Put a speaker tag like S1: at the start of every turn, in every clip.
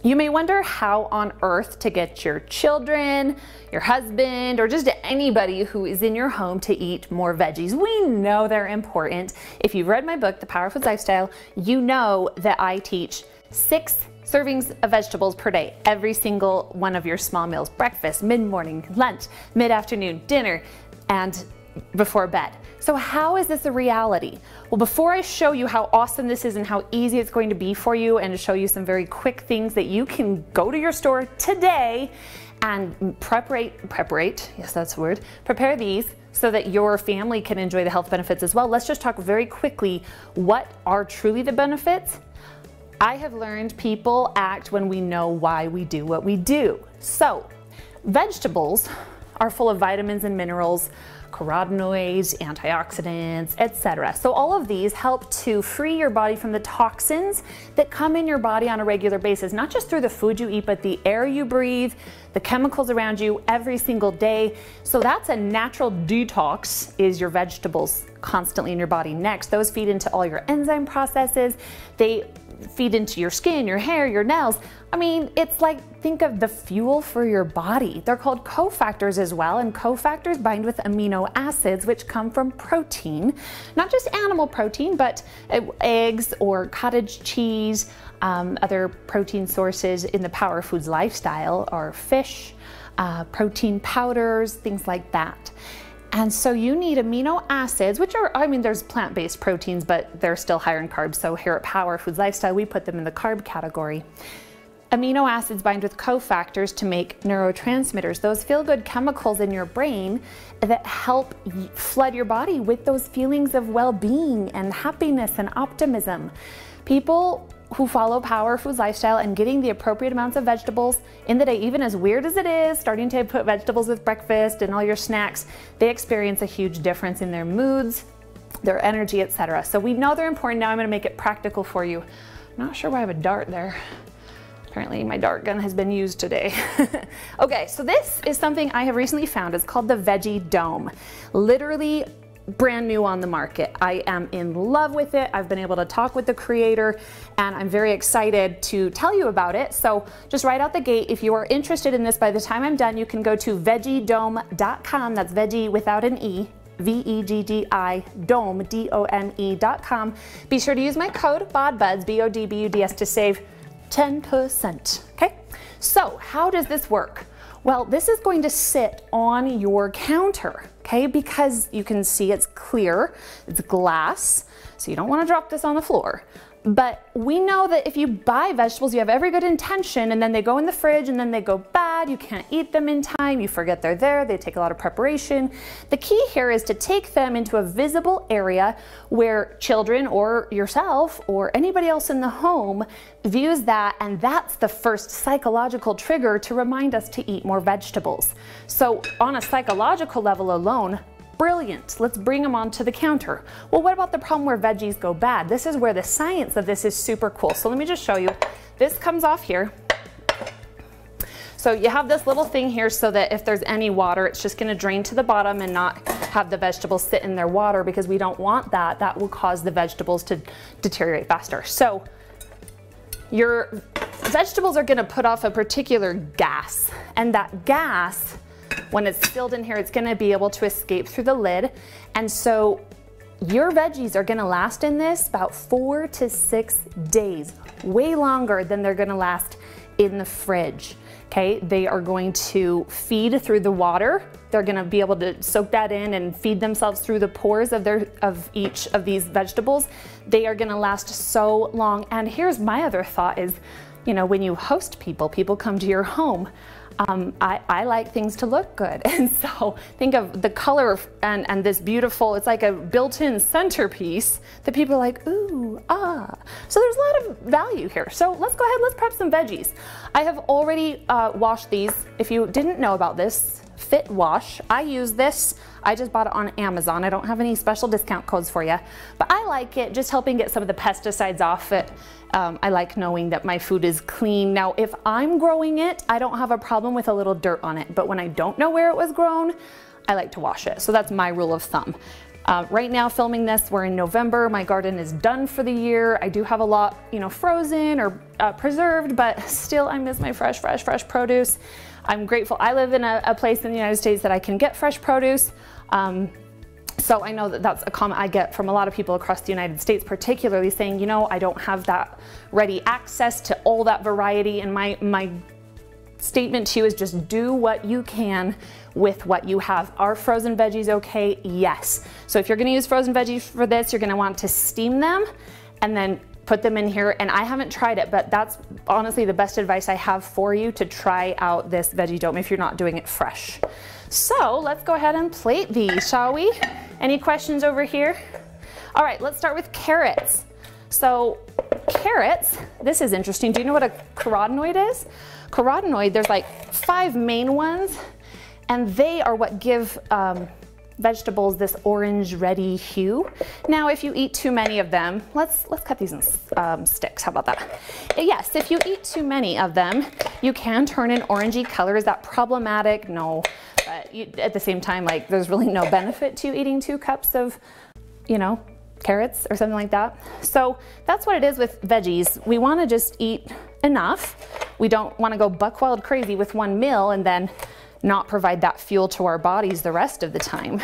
S1: You may wonder how on earth to get your children, your husband, or just anybody who is in your home to eat more veggies. We know they're important. If you've read my book, The Power of Food Lifestyle, you know that I teach 6 servings of vegetables per day, every single one of your small meals: breakfast, mid-morning, lunch, mid-afternoon, dinner, and before bed. So how is this a reality? Well, before I show you how awesome this is and how easy it's going to be for you, and to show you some very quick things that you can go to your store today and prepare these so that your family can enjoy the health benefits as well. Let's just talk very quickly, what are truly the benefits? I have learned people act when we know why we do what we do. So vegetables are full of vitamins and minerals, carotenoids, antioxidants, etc. So all of these help to free your body from the toxins that come in your body on a regular basis, not just through the food you eat, but the air you breathe, the chemicals around you every single day. So that's a natural detox, is your vegetables constantly in your body. Next, those feed into all your enzyme processes. They feed into your skin, your hair, your nails. I mean, it's like, think of the fuel for your body. They're called cofactors as well, and cofactors bind with amino acids, which come from protein, not just animal protein, but eggs or cottage cheese. Other protein sources in the Power Foods lifestyle are fish, protein powders, things like that. And so you need amino acids, which are, I mean, there's plant-based proteins, but they're still higher in carbs. So here at Power Foods Lifestyle, we put them in the carb category. Amino acids bind with cofactors to make neurotransmitters, those feel-good chemicals in your brain that help flood your body with those feelings of well-being and happiness and optimism. People who follow Power Foods Lifestyle and getting the appropriate amounts of vegetables in the day, even as weird as it is, starting to put vegetables with breakfast and all your snacks, they experience a huge difference in their moods, their energy, etc. So we know they're important. Now I'm going to make it practical for you. I'm not sure why I have a dart there. Apparently my dart gun has been used today. Okay, so this is something I have recently found. It's called the Veggie Dome. Literally brand new on the market. I am in love with it. I've been able to talk with the creator, and I'm very excited to tell you about it. So just right out the gate, if you are interested in this, by the time I'm done, you can go to veggiedome.com. That's veggie without an E. V-E-G-G-I, Dome, D-O-M-E.com. Be sure to use my code BODBUDS, B-O-D-B-U-D-S, to save 10%, okay? So how does this work? Well, this is going to sit on your counter, okay? Because you can see it's clear, it's glass, so you don't want to drop this on the floor. But we know that if you buy vegetables, you have every good intention, and then they go in the fridge and then they go bad, you can't eat them in time, you forget they're there, they take a lot of preparation. The key here is to take them into a visible area where children or yourself or anybody else in the home views that, and that's the first psychological trigger to remind us to eat more vegetables. So on a psychological level alone, brilliant, let's bring them onto the counter. Well, what about the problem where veggies go bad? This is where the science of this is super cool. So let me just show you. This comes off here. So you have this little thing here so that if there's any water, it's just gonna drain to the bottom and not have the vegetables sit in their water, because we don't want that. That will cause the vegetables to deteriorate faster. So your vegetables are gonna put off a particular gas, and that gas, when it's filled in here, it's gonna be able to escape through the lid. And so your veggies are gonna last in this about 4 to 6 days, way longer than they're gonna last in the fridge, okay? They are going to feed through the water. They're gonna be able to soak that in and feed themselves through the pores of each of these vegetables. They are gonna last so long. And here's my other thought is, you know, when you host people, people come to your home. I like things to look good. And so think of the color and this beautiful, it's like a built-in centerpiece that people are like, ooh, ah. So there's a lot of value here. So let's go ahead, let's prep some veggies. I have already washed these. If you didn't know about this, Fit Wash, I use this. I just bought it on Amazon. I don't have any special discount codes for you, but I like it, just helping get some of the pesticides off it. I like knowing that my food is clean. Now, if I'm growing it, I don't have a problem with a little dirt on it, but when I don't know where it was grown, I like to wash it. So that's my rule of thumb. Right now, filming this, we're in November. My garden is done for the year. I do have a lot, you know, frozen or preserved, but still I miss my fresh produce. I'm grateful I live in a place in the United States that I can get fresh produce. So I know that that's a comment I get from a lot of people across the United States, particularly saying, you know, I don't have that ready access to all that variety. And my statement to you is just do what you can with what you have. Are frozen veggies okay? Yes. So if you're gonna use frozen veggies for this, you're gonna want to steam them and then put them in here. And I haven't tried it, but that's honestly the best advice I have for you to try out this Veggie Dome if you're not doing it fresh. So let's go ahead and plate these, shall we? Any questions over here? All right, let's start with carrots. So carrots, this is interesting. Do you know what a carotenoid is? Carotenoid, there's like 5 main ones, and they are what give vegetables this orange reddy hue. Now if you eat too many of them, let's cut these in sticks, how about that? Yes, if you eat too many of them, you can turn an orangey color. Is that problematic? No, but at the same time, like there's really no benefit to eating 2 cups of, you know, carrots or something like that. So that's what it is with veggies. We want to just eat enough. We don't want to go buck wild crazy with one meal and then not provide that fuel to our bodies the rest of the time.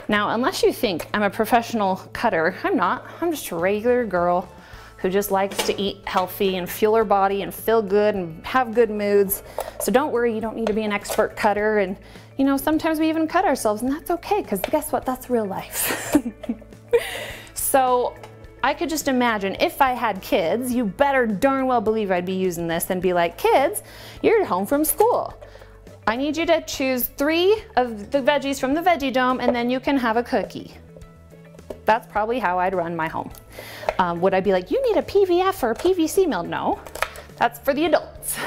S1: Now, unless you think I'm a professional cutter, I'm not. I'm just a regular girl who just likes to eat healthy and fuel her body and feel good and have good moods. So don't worry, you don't need to be an expert cutter. And you know, sometimes we even cut ourselves, and that's okay, because guess what? That's real life. So I could just imagine if I had kids, you better darn well believe I'd be using this and be like, kids, you're home from school. I need you to choose 3 of the veggies from the Veggie Dome, and then you can have a cookie. That's probably how I'd run my home. Would I be like, you need a PVF or a PVC meal? No, that's for the adults.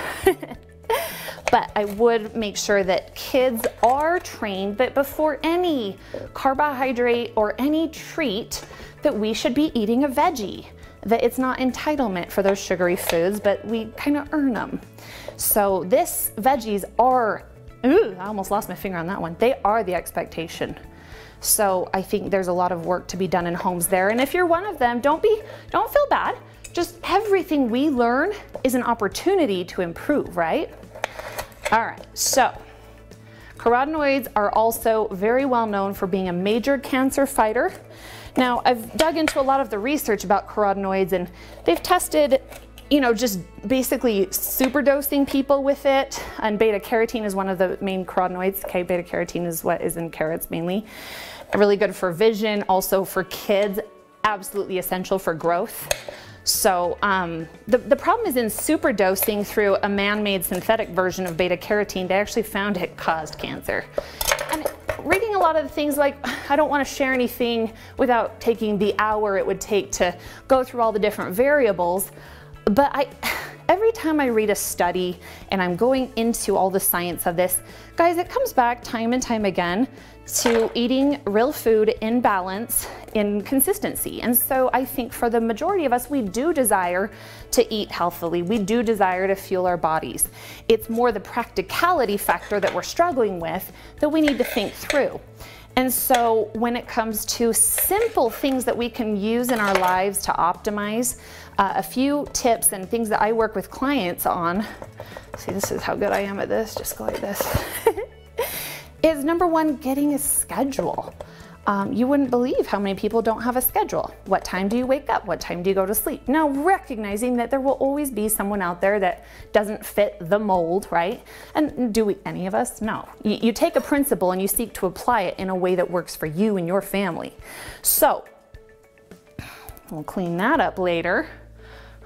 S1: But I would make sure that kids are trained that before any carbohydrate or any treat, that we should be eating a veggie, that it's not entitlement for those sugary foods, but we kind of earn them. So this veggies are, ooh, I almost lost my finger on that one. They are the expectation. So I think there's a lot of work to be done in homes there. And if you're one of them, don't feel bad. Just everything we learn is an opportunity to improve, right? All right, so carotenoids are also very well known for being a major cancer fighter. Now, I've dug into a lot of the research about carotenoids, and they've tested, you know, just basically super dosing people with it. And beta carotene is one of the main carotenoids. Okay, beta carotene is what is in carrots mainly. Really good for vision, also for kids, absolutely essential for growth. So the problem is in super dosing through a man-made synthetic version of beta carotene, they actually found it caused cancer. And reading a lot of the things, like, I don't want to share anything without taking the hour it would take to go through all the different variables, but every time I read a study and I'm going into all the science of this, guys, it comes back time and time again to eating real food in balance, in consistency. And so I think for the majority of us, we do desire to eat healthily. We do desire to fuel our bodies. It's more the practicality factor that we're struggling with that we need to think through. And so when it comes to simple things that we can use in our lives to optimize, a few tips and things that I work with clients on, see, this is how good I am at this, just go like this, is number 1, getting a schedule. You wouldn't believe how many people don't have a schedule. What time do you wake up? What time do you go to sleep? Now, recognizing that there will always be someone out there that doesn't fit the mold, right? And do any of us? No. You take a principle and you seek to apply it in a way that works for you and your family. So, we'll clean that up later.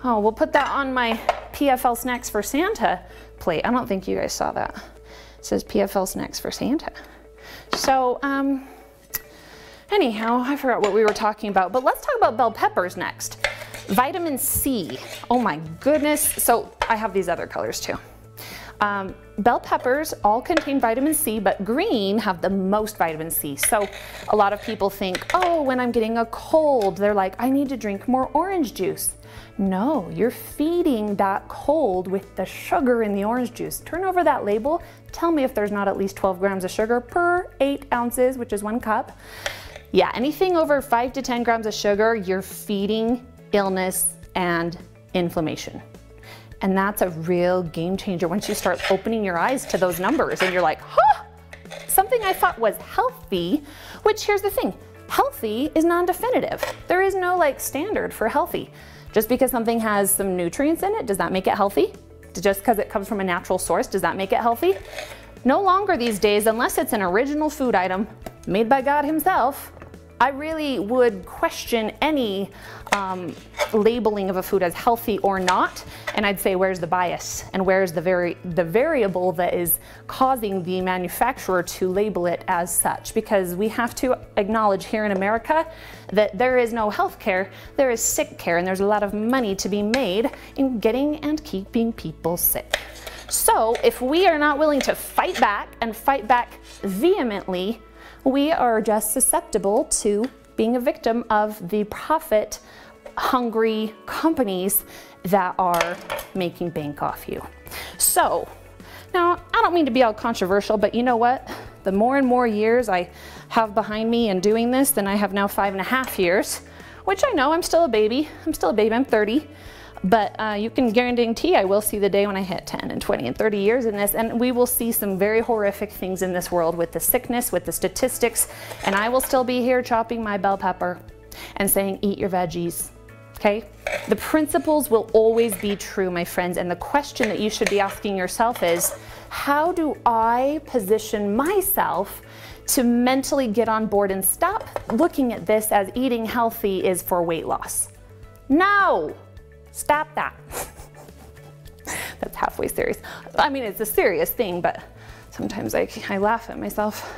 S1: Oh, we'll put that on my PFL Snacks for Santa plate. I don't think you guys saw that. It says PFL Snacks for Santa. So, anyhow, I forgot what we were talking about, but let's talk about bell peppers next. Vitamin C, oh my goodness. So I have these other colors too. Bell peppers all contain vitamin C, but green have the most vitamin C. So a lot of people think, oh, when I'm getting a cold, they're like, I need to drink more orange juice. No, you're feeding that cold with the sugar in the orange juice. Turn over that label. Tell me if there's not at least 12 grams of sugar per 8 ounces, which is 1 cup. Yeah, anything over 5 to 10 grams of sugar, you're feeding illness and inflammation. And that's a real game changer once you start opening your eyes to those numbers and you're like, huh, something I thought was healthy, which here's the thing, healthy is non-definitive. There is no like standard for healthy. Just because something has some nutrients in it, does that make it healthy? Just because it comes from a natural source, does that make it healthy? No longer these days, unless it's an original food item made by God himself, I really would question any labeling of a food as healthy or not. And I'd say, where's the bias and where's the variable that is causing the manufacturer to label it as such? Because we have to acknowledge here in America that there is no health care, there is sick care, and there's a lot of money to be made in getting and keeping people sick. So if we are not willing to fight back and fight back vehemently, we are just susceptible to being a victim of the profit-hungry companies that are making bank off you. So, now, I don't mean to be all controversial, but you know what? The more and more years I have behind me in doing this, then I have now 5.5 years, which I know I'm still a baby. I'm 30. But you can guarantee I will see the day when I hit 10 and 20 and 30 years in this, and we will see some very horrific things in this world with the sickness, with the statistics, and I will still be here chopping my bell pepper and saying, eat your veggies, okay? The principles will always be true, my friends, and the question that you should be asking yourself is, how do I position myself to mentally get on board and stop looking at this as eating healthy is for weight loss? No! Stop that. That's halfway serious. I mean, it's a serious thing, but sometimes I laugh at myself.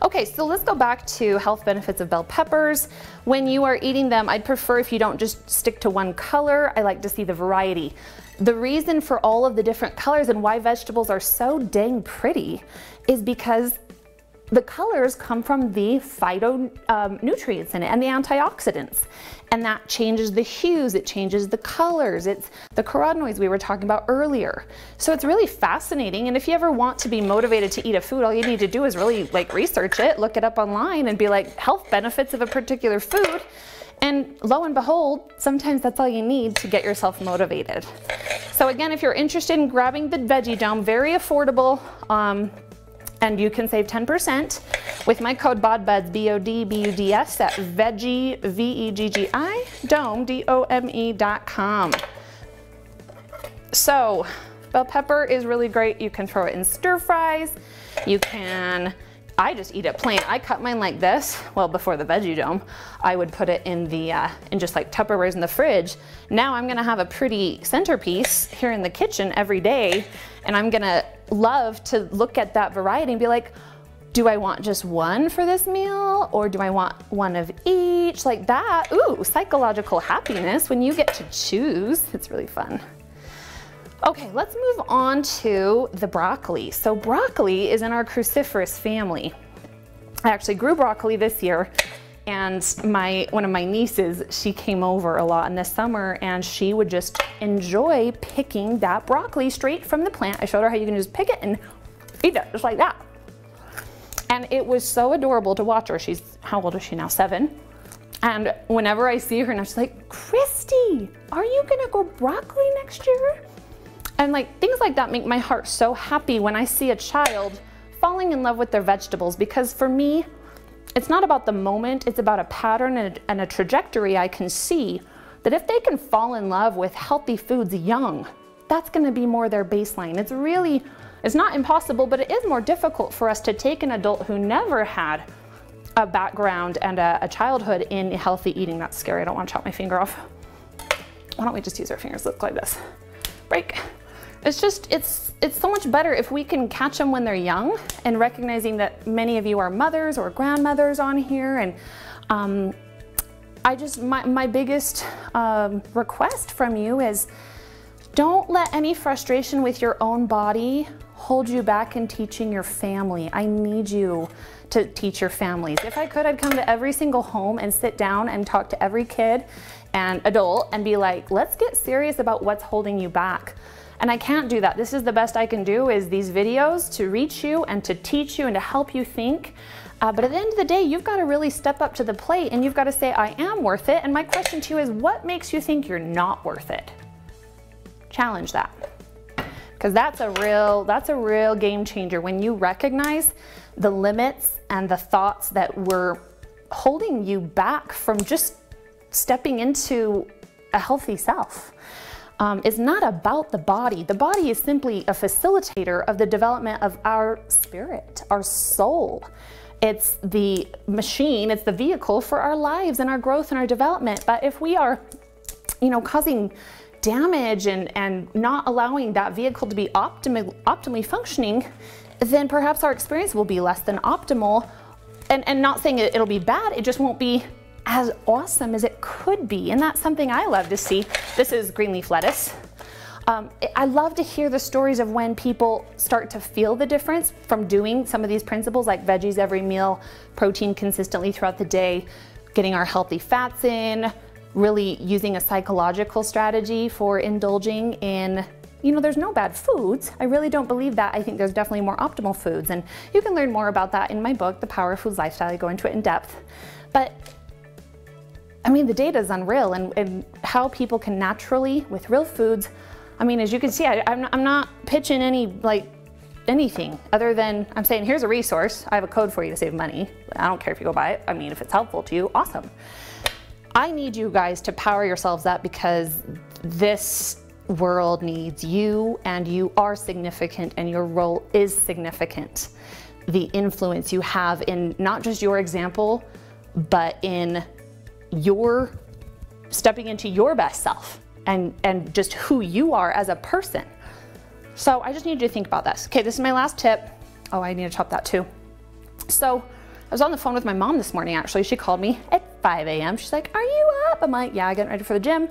S1: Okay, so let's go back to health benefits of bell peppers. When you are eating them, I'd prefer if you don't just stick to one color. I like to see the variety. The reason for all of the different colors and why vegetables are so dang pretty is because the colors come from the phytonutrients in it and the antioxidants. And that changes the hues, it changes the colors, it's the carotenoids we were talking about earlier. So it's really fascinating, and if you ever want to be motivated to eat a food, all you need to do is really like research it, look it up online and be like, health benefits of a particular food. And lo and behold, sometimes that's all you need to get yourself motivated. So again, if you're interested in grabbing the Veggie Dome, very affordable, and you can save 10% with my code BODBUDS, BODBUDS, at Veggie, VEGGI, Dome, DOME.com. So, bell pepper is really great. You can throw it in stir fries. You can, I just eat it plain. I cut mine like this. Well, before the Veggie Dome, I would put it in the, in just like Tupperwares in the fridge. Now I'm gonna have a pretty centerpiece here in the kitchen every day, and I'm gonna love to look at that variety and be like, do I want just one for this meal, or do I want one of each? Like that, ooh, psychological happiness when you get to choose. It's really fun. Okay, let's move on to the broccoli. So broccoli is in our cruciferous family. I actually grew broccoli this year, and one of my nieces, she came over a lot in the summer, and she would just enjoy picking that broccoli straight from the plant. I showed her how you can just pick it and eat it just like that. And it was so adorable to watch her. She's, how old is she now? 7. And whenever I see her, and I'm just like, Kristy, are you gonna go broccoli next year? And like things like that make my heart so happy when I see a child falling in love with their vegetables, because for me, it's not about the moment, it's about a pattern and a trajectory I can see that if they can fall in love with healthy foods young, that's gonna be more their baseline. It's not impossible, but it is more difficult for us to take an adult who never had a background and a childhood in healthy eating. That's scary, I don't wanna chop my finger off. Why don't we just use our fingers, look like this. Break. It's just, it's so much better if we can catch them when they're young, and recognizing that many of you are mothers or grandmothers on here. And my biggest request from you is don't let any frustration with your own body hold you back in teaching your family. I need you to teach your families. If I could, I'd come to every single home and sit down and talk to every kid and adult and be like, let's get serious about what's holding you back. And I can't do that. This is the best I can do, is these videos to reach you and to teach you and to help you think. But at the end of the day, you've got to really step up to the plate and you've got to say, I am worth it. And my question to you is, what makes you think you're not worth it? Challenge that. Because that's a real game changer when you recognize the limits and the thoughts that were holding you back from just stepping into a healthy self. It's not about the body. The body is simply a facilitator of the development of our spirit, our soul. It's the machine, it's the vehicle for our lives and our growth and our development. But if we are, causing damage and not allowing that vehicle to be optimally functioning, then perhaps our experience will be less than optimal. And not saying it'll be bad, it just won't be as awesome as it could be. And that's something I love to see. This is green leaf lettuce. I love to hear the stories of when people start to feel the difference from doing some of these principles like veggies every meal, protein consistently throughout the day, getting our healthy fats in, really using a psychological strategy for indulging in, there's no bad foods. I really don't believe that. I think there's definitely more optimal foods. And you can learn more about that in my book, The Power of Foods Lifestyle. I go into it in depth. But the data is unreal and how people can naturally, with real foods, as you can see, I'm not pitching anything other than I'm saying, here's a resource. I have a code for you to save money. I don't care if you go buy it. If it's helpful to you, awesome. I need you guys to power yourselves up because this world needs you and you are significant and your role is significant. The influence you have in not just your example, but in your stepping into your best self and just who you are as a person. So I just need you to think about this. Okay, this is my last tip. Oh, I need to chop that too. So I was on the phone with my mom this morning, actually. She called me at 5 a.m. She's like, are you up? I'm like, yeah, getting ready for the gym.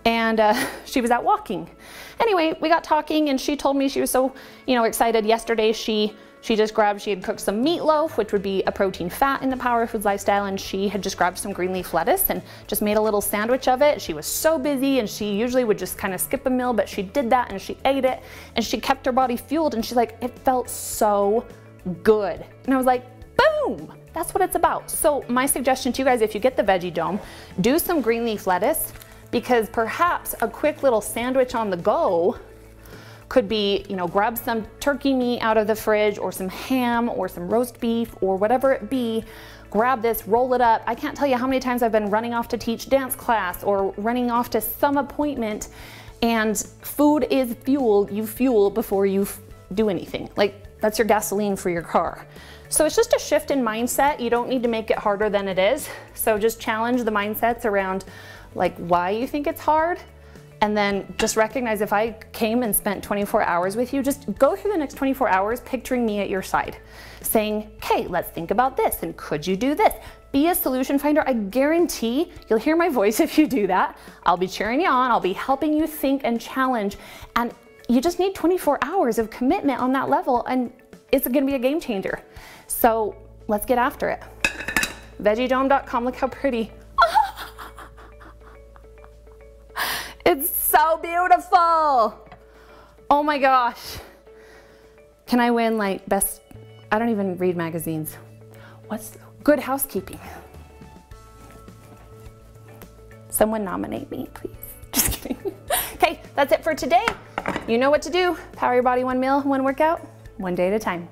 S1: And she was out walking. Anyway, we got talking and she told me she was so, excited. Yesterday, she had cooked some meatloaf, which would be a protein fat in the Power of Foods Lifestyle, and she had just grabbed some green leaf lettuce and just made a little sandwich of it. She was so busy and she usually would just kind of skip a meal, but she did that and she ate it and she kept her body fueled and she's like, it felt so good. And I was like, boom, that's what it's about. So my suggestion to you guys, if you get the Veggie Dome, do some green leaf lettuce because perhaps a quick little sandwich on the go could be, grab some turkey meat out of the fridge or some ham or some roast beef or whatever it be. Grab this, roll it up. I can't tell you how many times I've been running off to teach dance class or running off to some appointment, and food is fuel. You fuel before you do anything. Like, that's your gasoline for your car. So it's just a shift in mindset. You don't need to make it harder than it is. So just challenge the mindsets around why you think it's hard. And then just recognize if I came and spent 24 hours with you, just go through the next 24 hours picturing me at your side, saying, hey, let's think about this, and could you do this? Be a solution finder. I guarantee you'll hear my voice if you do that. I'll be cheering you on. I'll be helping you think and challenge. And you just need 24 hours of commitment on that level, and it's gonna be a game changer. So let's get after it. VeggieDome.com, look how pretty. It's so beautiful. Oh my gosh. Can I win best, I don't even read magazines. What's good housekeeping? Someone nominate me, please. Just kidding. Okay, that's it for today. You know what to do. Power your body one meal, one workout, one day at a time.